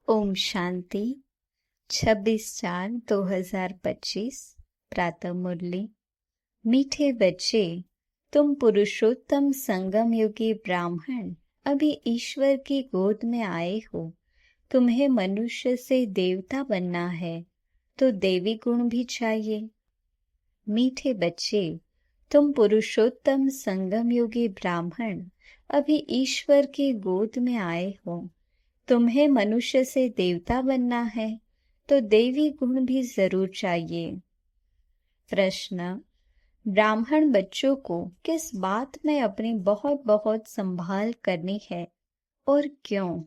ओम शांति। 26/4/2025 प्रातः मुरली। मीठे बच्चे, तुम पुरुषोत्तम संगम युगी ब्राह्मण अभी ईश्वर की गोद में आए हो। तुम्हें मनुष्य से देवता बनना है तो देवी गुण भी चाहिए। मीठे बच्चे, तुम पुरुषोत्तम संगम युगी ब्राह्मण अभी ईश्वर की गोद में आए हो। तुम्हें मनुष्य से देवता बनना है तो देवी गुण भी जरूर चाहिए। प्रश्न: ब्राह्मण बच्चों को किस बात में अपनी बहुत बहुत संभाल करनी है और क्यों?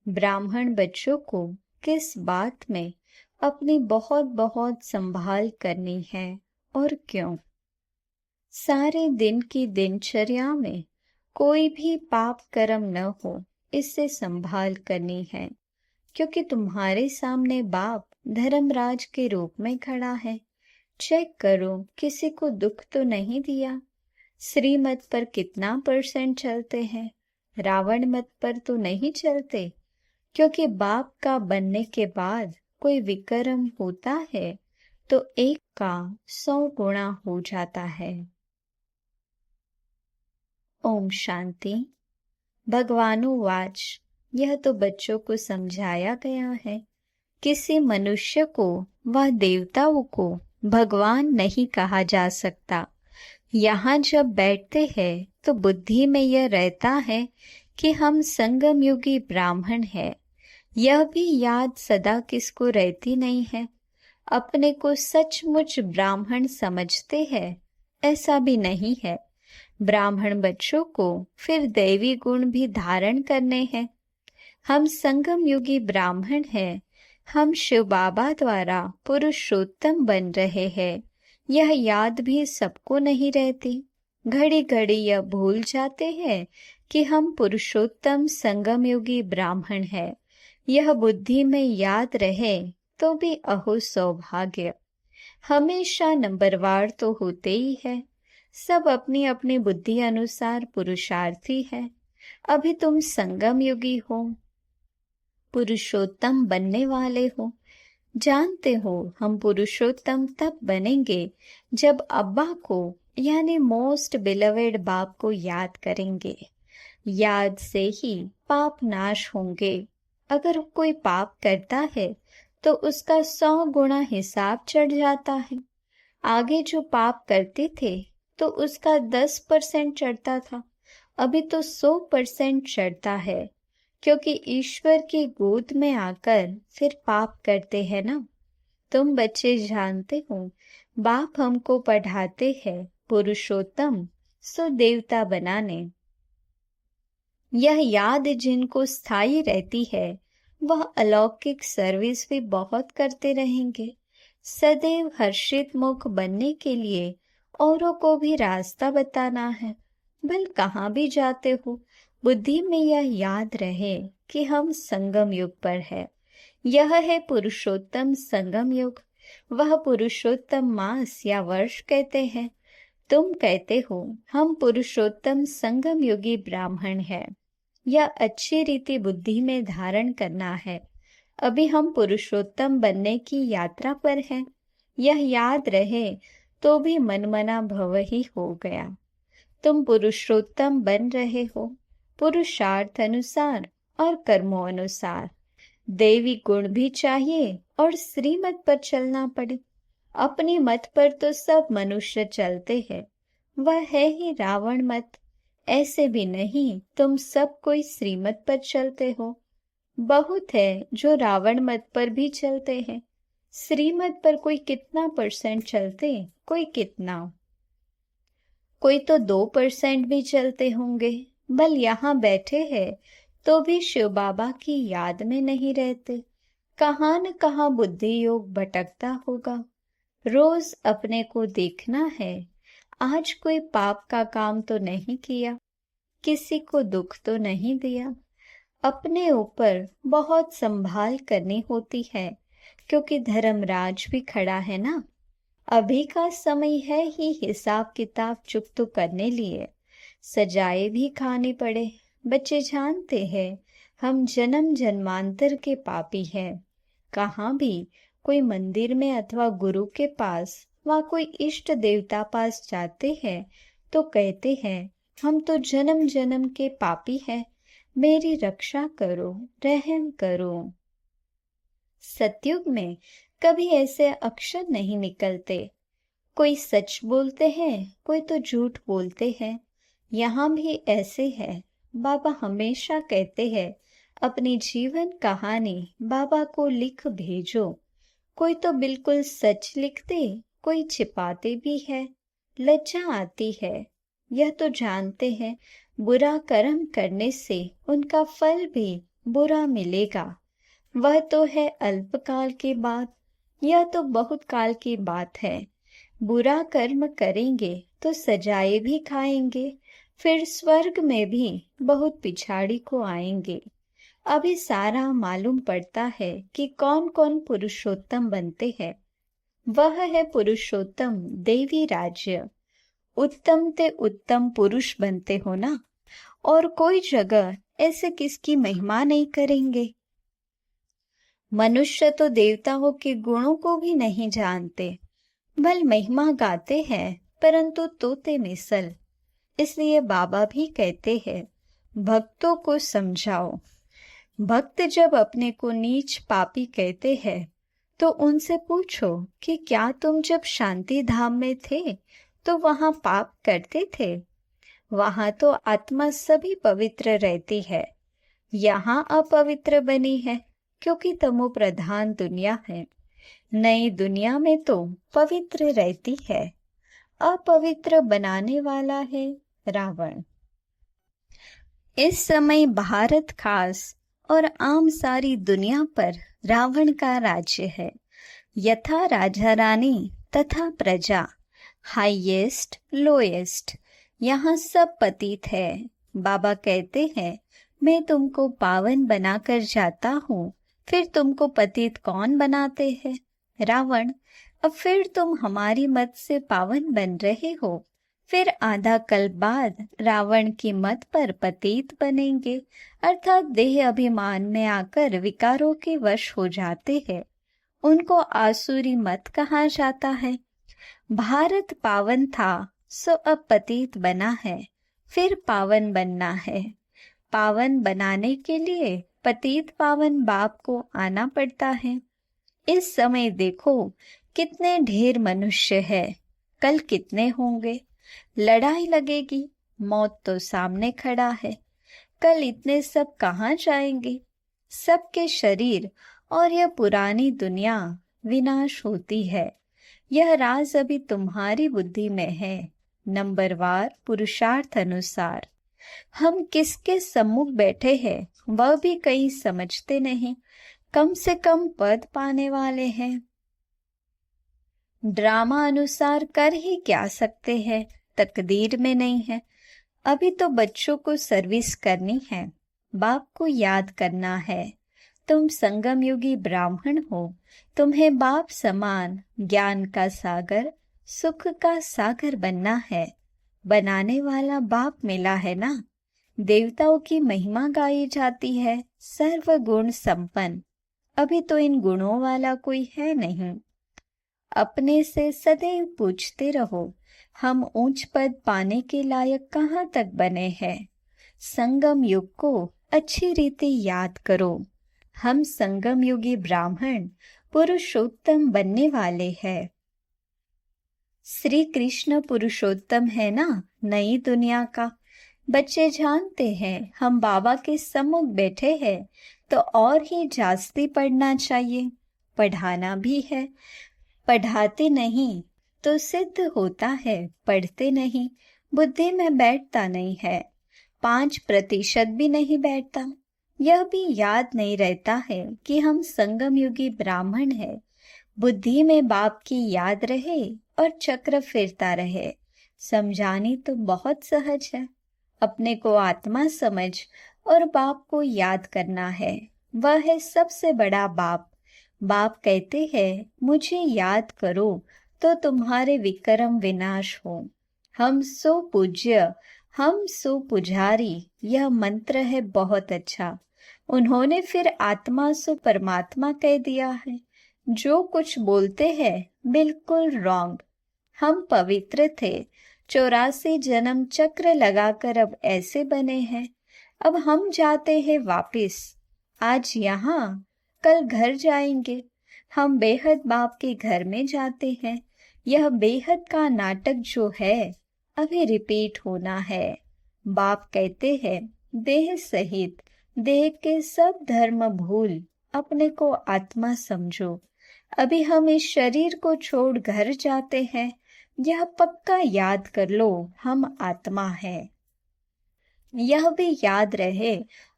ब्राह्मण बच्चों को किस बात में अपनी बहुत बहुत संभाल करनी है और क्यों? सारे दिन की दिनचर्या में कोई भी पाप कर्म न हो, इससे संभाल करनी है, क्योंकि तुम्हारे सामने बाप धर्मराज के रूप में खड़ा है। चेक करो, किसी को दुख तो नहीं दिया। श्रीमत पर कितना % चलते हैं? रावण मत पर तो नहीं चलते, क्योंकि बाप का बनने के बाद कोई विकर्म होता है तो एक का 100 गुणा हो जाता है। ओम शांति। भगवानुवाच, यह तो बच्चों को समझाया गया है। किसी मनुष्य को व देवताओं को भगवान नहीं कहा जा सकता। यहाँ जब बैठते हैं तो बुद्धि में यह रहता है कि हम संगम युगी ब्राह्मण हैं। यह भी याद सदा किसको रहती नहीं है। अपने को सचमुच ब्राह्मण समझते हैं, ऐसा भी नहीं है। ब्राह्मण बच्चों को फिर दैवी गुण भी धारण करने हैं। हम संगम युगी ब्राह्मण हैं। हम शिव बाबा द्वारा पुरुषोत्तम बन रहे हैं। यह याद भी सबको नहीं रहती। घड़ी घड़ी यह भूल जाते हैं कि हम पुरुषोत्तम संगम युगी ब्राह्मण हैं। यह बुद्धि में याद रहे तो भी अहो सौभाग्य। हमेशा नंबरवार तो होते ही है। सब अपनी अपनी बुद्धि अनुसार पुरुषार्थी है। अभी तुम संगम युगी हो, पुरुषोत्तम बनने वाले हो। जानते हो, हम पुरुषोत्तम तब बनेंगे जब अब्बा को यानी मोस्ट बिलवेड बाप को याद करेंगे। याद से ही पाप नाश होंगे। अगर कोई पाप करता है तो उसका 100 गुणा हिसाब चढ़ जाता है। आगे जो पाप करते थे तो उसका 10% चढ़ता था, अभी तो 100% चढ़ता है, क्योंकि ईश्वर की गोद में आकर फिर पाप करते हैं ना। तुम बच्चे जानते हो, बाप हमको पढ़ाते हैं पुरुषोत्तम सो देवता बनाने। यह याद जिनको स्थायी रहती है वह अलौकिक सर्विस भी बहुत करते रहेंगे। सदैव हर्षित मुख बनने के लिए औरों को भी रास्ता बताना है। भल कहाँ भी जाते हो, बुद्धि में यह याद रहे कि हम संगम युग पर है। यह है पुरुषोत्तम संगम युग। वह पुरुषोत्तम मास या वर्ष कहते हैं। तुम कहते हो हम पुरुषोत्तम संगम युगी ब्राह्मण हैं। यह अच्छी रीति बुद्धि में धारण करना है। अभी हम पुरुषोत्तम बनने की यात्रा पर हैं। यह याद रहे तो भी मनमना भव ही हो गया। तुम पुरुषोत्तम बन रहे हो पुरुषार्थ अनुसार और कर्मों अनुसार। देवी गुण भी चाहिए और श्रीमत पर चलना पड़े। अपनी मत पर तो सब मनुष्य चलते हैं, वह है ही रावण मत। ऐसे भी नहीं तुम सब कोई श्रीमत पर चलते हो। बहुत है जो रावण मत पर भी चलते हैं। श्रीमत पर कोई कितना % चलते, कोई कितना, कोई तो 2% भी चलते होंगे। बल यहाँ बैठे हैं तो भी शिव बाबा की याद में नहीं रहते। कहाँ न कहाँ बुद्धि योग भटकता होगा। रोज अपने को देखना है, आज कोई पाप का काम तो नहीं किया, किसी को दुख तो नहीं दिया। अपने ऊपर बहुत संभाल करनी होती है, क्योंकि धर्मराज भी खड़ा है ना। अभी का समय है ही हिसाब किताब चुकतो करने लिए। सजाए भी खानी पड़े। बच्चे जानते हैं हम जन्म जन्मांतर के पापी हैं। कहाँ भी कोई मंदिर में अथवा गुरु के पास व कोई इष्ट देवता पास जाते हैं तो कहते हैं, हम तो जन्म जन्म के पापी हैं, मेरी रक्षा करो, रहम करो। सतयुग में कभी ऐसे अक्षर नहीं निकलते। कोई सच बोलते हैं, कोई तो झूठ बोलते हैं। यहाँ भी ऐसे है। बाबा हमेशा कहते हैं, अपनी जीवन कहानी बाबा को लिख भेजो। कोई तो बिल्कुल सच लिखते, कोई छिपाते भी है। लज्जा आती है। यह तो जानते हैं बुरा कर्म करने से उनका फल भी बुरा मिलेगा। वह तो है अल्पकाल की बात, यह तो बहुत काल की बात है। बुरा कर्म करेंगे तो सजाएं भी खाएंगे, फिर स्वर्ग में भी बहुत पिछाड़ी को आएंगे। अभी सारा मालूम पड़ता है कि कौन कौन पुरुषोत्तम बनते हैं। वह है पुरुषोत्तम देवी राज्य। उत्तम ते उत्तम पुरुष बनते हो ना, और कोई जगह ऐसे किसकी महिमा नहीं करेंगे। मनुष्य तो देवताओं के गुणों को भी नहीं जानते, बल महिमा गाते हैं परंतु तोते मिसल। इसलिए बाबा भी कहते हैं, भक्तों को समझाओ। भक्त जब अपने को नीच पापी कहते हैं तो उनसे पूछो कि क्या तुम जब शांति धाम में थे तो वहां पाप करते थे? वहां तो आत्मा सभी पवित्र रहती है, यहाँ अपवित्र बनी है क्योंकि तमो प्रधान दुनिया है। नई दुनिया में तो पवित्र रहती है। अपवित्र बनाने वाला है रावण। इस समय भारत खास और आम सारी दुनिया पर रावण का राज्य है। यथा राजा रानी तथा प्रजा, हाईएस्ट लोएस्ट, यहाँ सब पतित है। बाबा कहते हैं, मैं तुमको पावन बनाकर जाता हूँ, फिर तुमको पतित कौन बनाते हैं? रावण। अब फिर तुम हमारी मत से पावन बन रहे हो, फिर आधा कल्प बाद रावण की मत पर पतित बनेंगे, अर्थात देह अभिमान में आकर विकारों के वश हो जाते हैं। उनको आसुरी मत कहा जाता है। भारत पावन था सो अब पतित बना है, फिर पावन बनना है। पावन बनाने के लिए पतित पावन बाप को आना पड़ता है। इस समय देखो कितने ढेर मनुष्य है, कल कितने होंगे। लड़ाई लगेगी, मौत तो सामने खड़ा है। कल इतने सब कहाँ जाएंगे? सबके शरीर और यह पुरानी दुनिया विनाश होती है। यह राज अभी तुम्हारी बुद्धि में है। नंबरवार पुरुषार्थ अनुसार हम किसके सम्मुख बैठे हैं वह भी कहीं समझते नहीं। कम से कम पद पाने वाले हैं। ड्रामा अनुसार कर ही क्या सकते हैं, तकदीर में नहीं है। अभी तो बच्चों को सर्विस करनी है, बाप को याद करना है। तुम संगम युगी ब्राह्मण हो, तुम्हें बाप समान ज्ञान का सागर, सुख का सागर बनना है। बनाने वाला बाप मिला है ना। देवताओं की महिमा गाई जाती है, सर्व गुण संपन्न। अभी तो इन गुणों वाला कोई है नहीं। अपने से सदैव पूछते रहो, हम ऊंच पद पाने के लायक कहाँ तक बने हैं। संगम युग को अच्छी रीति याद करो। हम संगम युगी ब्राह्मण पुरुषोत्तम बनने वाले हैं। श्री कृष्ण पुरुषोत्तम है ना नई दुनिया का। बच्चे जानते हैं हम बाबा के सम्मुख बैठे हैं तो और ही जास्ती पढ़ना चाहिए। पढ़ाना भी है। पढ़ाते नहीं तो सिद्ध होता है, पढ़ते नहीं बुद्धि में बैठता नहीं है। 5% भी नहीं बैठता। यह भी याद नहीं रहता है कि हम संगम युगी ब्राह्मण हैं। बुद्धि में बाप की याद रहे और चक्र फिरता रहे। समझानी तो बहुत सहज है। अपने को आत्मा समझ और बाप को याद करना है। वह है सबसे बड़ा बाप। बाप कहते हैं, मुझे याद करो तो तुम्हारे विक्रम विनाश हो। हम सो पूज्य, हम सो पुजारी, यह मंत्र है बहुत अच्छा। उन्होंने फिर आत्मा सो परमात्मा कह दिया है। जो कुछ बोलते हैं बिल्कुल रॉन्ग। हम पवित्र थे, 84 जन्म चक्र लगाकर अब ऐसे बने हैं। अब हम जाते हैं वापिस। आज यहाँ, कल घर जाएंगे। हम बेहद बाप के घर में जाते हैं। यह बेहद का नाटक जो है अभी रिपीट होना है। बाप कहते हैं, देह सहित देह के सब धर्म भूल अपने को आत्मा समझो। अभी हम इस शरीर को छोड़ घर जाते हैं। यह पक्का याद कर लो, हम आत्मा है। यह भी याद रहे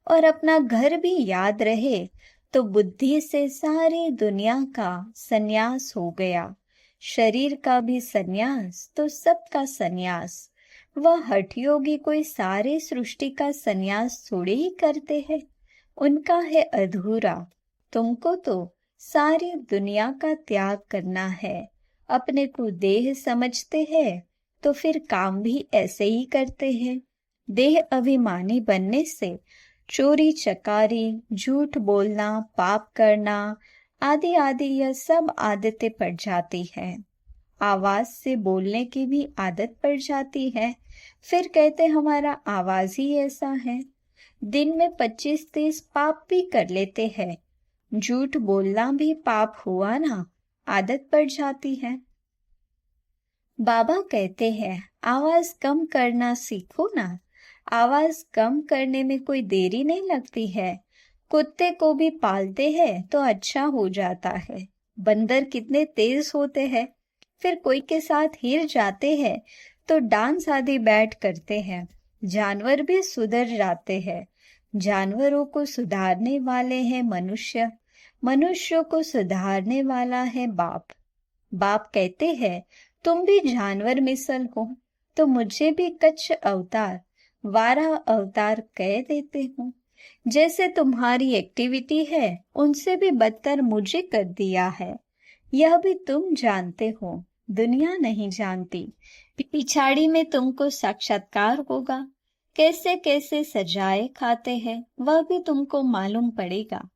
और अपना घर भी याद रहे तो बुद्धि से सारी दुनिया का सन्यास हो गया। शरीर का भी सन्यास तो सबका सन्यास। वह हठ योगी कोई सारे सृष्टि का सन्यास थोड़े ही करते हैं। उनका है अधूरा। तुमको तो सारी दुनिया का त्याग करना है। अपने को देह समझते हैं तो फिर काम भी ऐसे ही करते हैं। देह अभिमानी बनने से चोरी चकारी, झूठ बोलना, पाप करना आदि आदि यह सब आदतें पड़ जाती है। आवाज से बोलने की भी आदत पड़ जाती है। फिर कहते हमारा आवाज ही ऐसा है। दिन में 25-30 पाप भी कर लेते हैं। झूठ बोलना भी पाप हुआ ना, आदत पड़ जाती है। बाबा कहते हैं आवाज कम करना सीखो ना। आवाज कम करने में कोई देरी नहीं लगती है। कुत्ते को भी पालते हैं तो अच्छा हो जाता है। बंदर कितने तेज होते हैं। फिर कोई के साथ हिर जाते हैं तो डांस आदि बैठ करते हैं। जानवर भी सुधर जाते हैं। जानवरों को सुधारने वाले हैं मनुष्य। मनुष्यों को सुधारने वाला है बाप। बाप कहते हैं तुम भी जानवर मिसल हो तो मुझे भी कच्छ अवतार, वारा अवतार कह देते हो। जैसे तुम्हारी एक्टिविटी है उनसे भी बदतर मुझे कर दिया है। यह भी तुम जानते हो, दुनिया नहीं जानती। पिछाड़ी में तुमको साक्षात्कार होगा। कैसे कैसे सजाए खाते हैं वह भी तुमको मालूम पड़ेगा।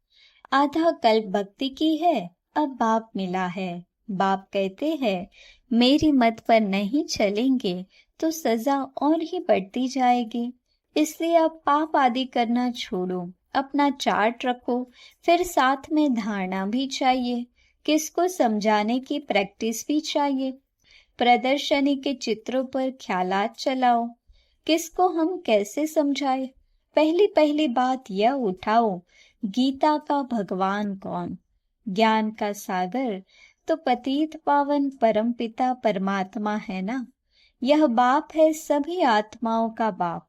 आधा कल्प भक्ति की है, अब बाप मिला है। बाप कहते हैं मेरी मत पर नहीं चलेंगे तो सजा और ही बढ़ती जाएगी। इसलिए अब पाप आदि करना छोड़ो, अपना चार्ट रखो। फिर साथ में धारणा भी चाहिए। किसको समझाने की प्रैक्टिस भी चाहिए। प्रदर्शनी के चित्रों पर ख्यालात चलाओ। किसको हम कैसे समझाए। पहली पहली बात यह उठाओ, गीता का भगवान कौन। ज्ञान का सागर तो पतित पावन परमपिता परमात्मा है ना। यह बाप है सभी आत्माओं का बाप।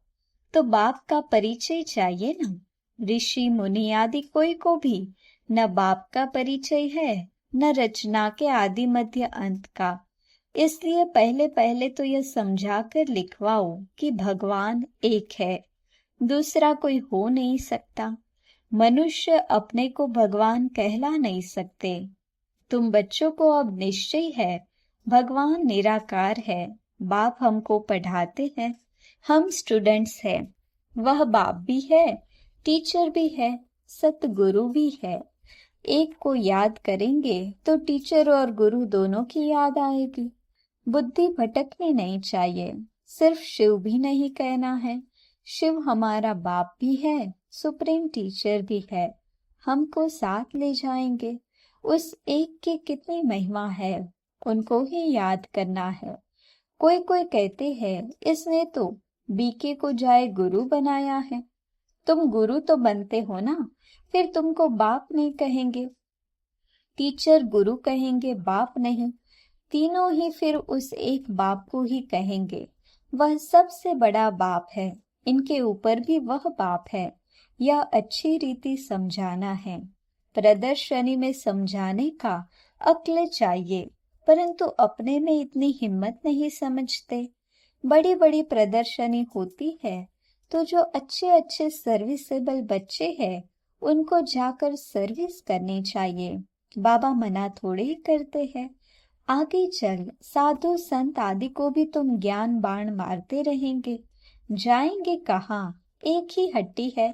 तो बाप का परिचय चाहिए ना। ऋषि मुनि आदि कोई को भी न बाप का परिचय है न रचना के आदि मध्य अंत का। इसलिए पहले पहले तो यह समझा कर लिखवाओ कि भगवान एक है, दूसरा कोई हो नहीं सकता। मनुष्य अपने को भगवान कहला नहीं सकते। तुम बच्चों को अब निश्चय है भगवान निराकार है। बाप हमको पढ़ाते हैं, हम स्टूडेंट्स हैं। वह बाप भी है, टीचर भी है, सतगुरु भी है। एक को याद करेंगे तो टीचर और गुरु दोनों की याद आएगी। बुद्धि भटकनी नहीं चाहिए। सिर्फ शिव भी नहीं कहना है। शिव हमारा बाप भी है, सुप्रीम टीचर भी है। हमको साथ ले जाएंगे। उस एक की कितनी महिमा है, उनको ही याद करना है। कोई कोई कहते हैं इसने तो बीके को जाए गुरु बनाया है। तुम गुरु तो बनते हो ना, फिर तुमको बाप नहीं कहेंगे। टीचर गुरु कहेंगे, बाप नहीं। तीनों ही फिर उस एक बाप को ही कहेंगे। वह सबसे बड़ा बाप है, इनके ऊपर भी वह बाप है। यह अच्छी रीति समझाना है। प्रदर्शनी में समझाने का अक्ल चाहिए, परंतु अपने में इतनी हिम्मत नहीं समझते। बड़ी बड़ी प्रदर्शनी होती है तो जो अच्छे अच्छे सर्विसेबल बच्चे हैं उनको जाकर सर्विस करनी चाहिए। बाबा मना थोड़े ही करते हैं। आगे चल साधु संत आदि को भी तुम ज्ञान बाण मारते रहेंगे। जाएंगे कहाँ, एक ही हड्डी है।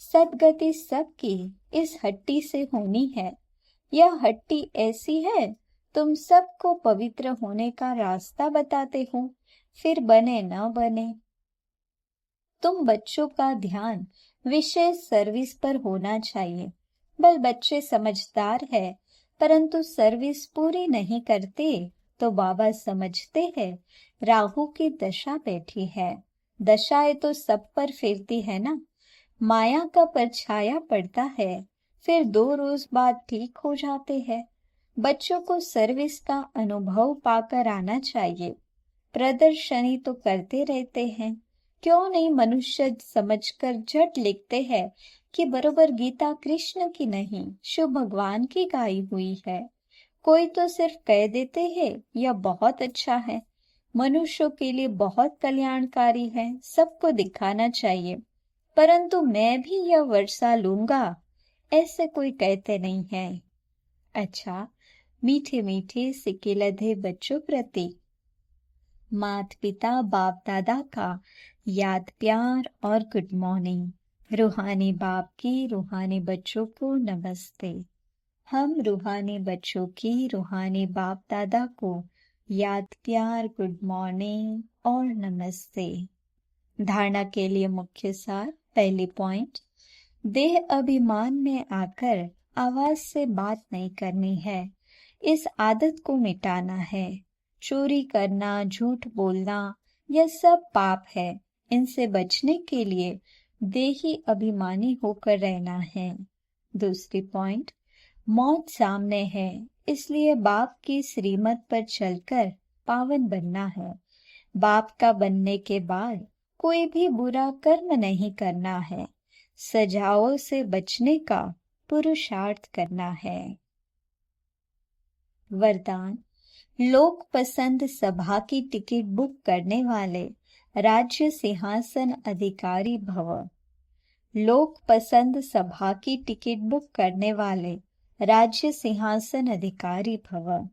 सदगति सबकी इस हट्टी से होनी है। यह हट्टी ऐसी है, तुम सबको पवित्र होने का रास्ता बताते हो, फिर बने न बने। तुम बच्चों का ध्यान विशेष सर्विस पर होना चाहिए। बल बच्चे समझदार है, परंतु सर्विस पूरी नहीं करते तो बाबा समझते हैं राहु की दशा बैठी है। दशाएं तो सब पर फिरती है ना। माया का परछाया पड़ता है, फिर 2 रोज बाद ठीक हो जाते हैं। बच्चों को सर्विस का अनुभव पाकर आना चाहिए। प्रदर्शनी तो करते रहते हैं, क्यों नहीं मनुष्य समझकर झट लिखते हैं कि बरोबर गीता कृष्ण की नहीं, शिव भगवान की गाई हुई है। कोई तो सिर्फ कह देते हैं यह बहुत अच्छा है, मनुष्यों के लिए बहुत कल्याणकारी है, सबको दिखाना चाहिए, परंतु मैं भी यह वर्षा लूंगा ऐसे कोई कहते नहीं है। अच्छा, मीठे मीठे सिक्के लधे बच्चों प्रति माता पिता बाप दादा का याद प्यार और गुड मॉर्निंग। रूहानी बाप की रूहानी बच्चों को नमस्ते। हम रूहानी बच्चों की रूहानी बाप दादा को याद प्यार गुड मॉर्निंग और नमस्ते। धारणा के लिए मुख्य सार। पहली पॉइंट, देह अभिमान में आकर आवाज से बात नहीं करनी है। इस आदत को मिटाना है। चोरी करना, झूठ बोलना, यह सब पाप है। इनसे बचने के लिए देही अभिमानी होकर रहना है। दूसरी पॉइंट, मौत सामने है, इसलिए बाप की श्रीमत पर चलकर पावन बनना है। बाप का बनने के बाद कोई भी बुरा कर्म नहीं करना है। सजाओं से बचने का पुरुषार्थ करना है। वरदान, लोक पसंद सभा की टिकट बुक करने वाले राज्य सिंहासन अधिकारी भव। लोक पसंद सभा की टिकट बुक करने वाले राज्य सिंहासन अधिकारी भव।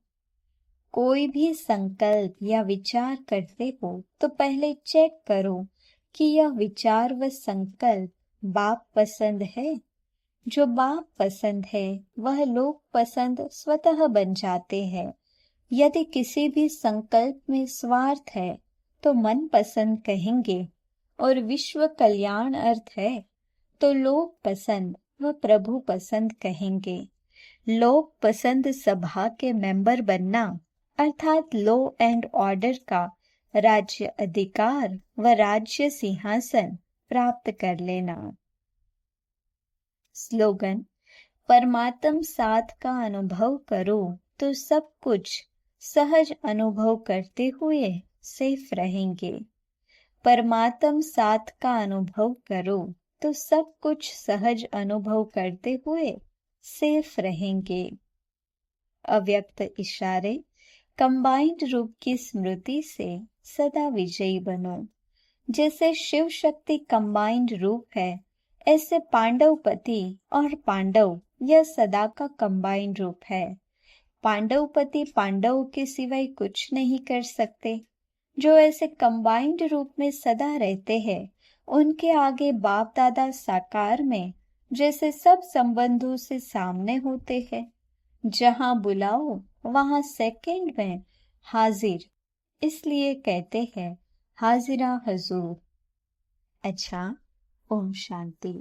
कोई भी संकल्प या विचार करते हो तो पहले चेक करो कि यह विचार व संकल्प बाप पसंद है। जो बाप पसंद है वह लोग पसंद स्वतः बन जाते हैं। यदि किसी भी संकल्प में स्वार्थ है तो मन पसंद कहेंगे, और विश्व कल्याण अर्थ है तो लोग पसंद व प्रभु पसंद कहेंगे। लोग पसंद सभा के मेंबर बनना अर्थात लॉ एंड ऑर्डर का राज्य अधिकार व राज्य सिंहासन प्राप्त कर लेना। स्लोगन, परमात्म साथ का अनुभव करो तो सब कुछ सहज अनुभव करते हुए सेफ रहेंगे। परमात्म साथ का अनुभव करो तो सब कुछ सहज अनुभव करते हुए सेफ रहेंगे। अव्यक्त इशारे, कंबाइंड रूप की स्मृति से सदा विजयी बनो। जैसे शिव शक्ति कंबाइंड रूप है, ऐसे पांडवपति और पांडव यह सदा का कंबाइंड रूप है। पांडवपति पांडवों के सिवाय कुछ नहीं कर सकते। जो ऐसे कंबाइंड रूप में सदा रहते हैं, उनके आगे बाप दादा साकार में जैसे सब संबंधों से सामने होते हैं। जहां बुलाओ वहां सेकंड में हाजिर, इसलिए कहते हैं हाजिरा हजूर। अच्छा, ओम शांति।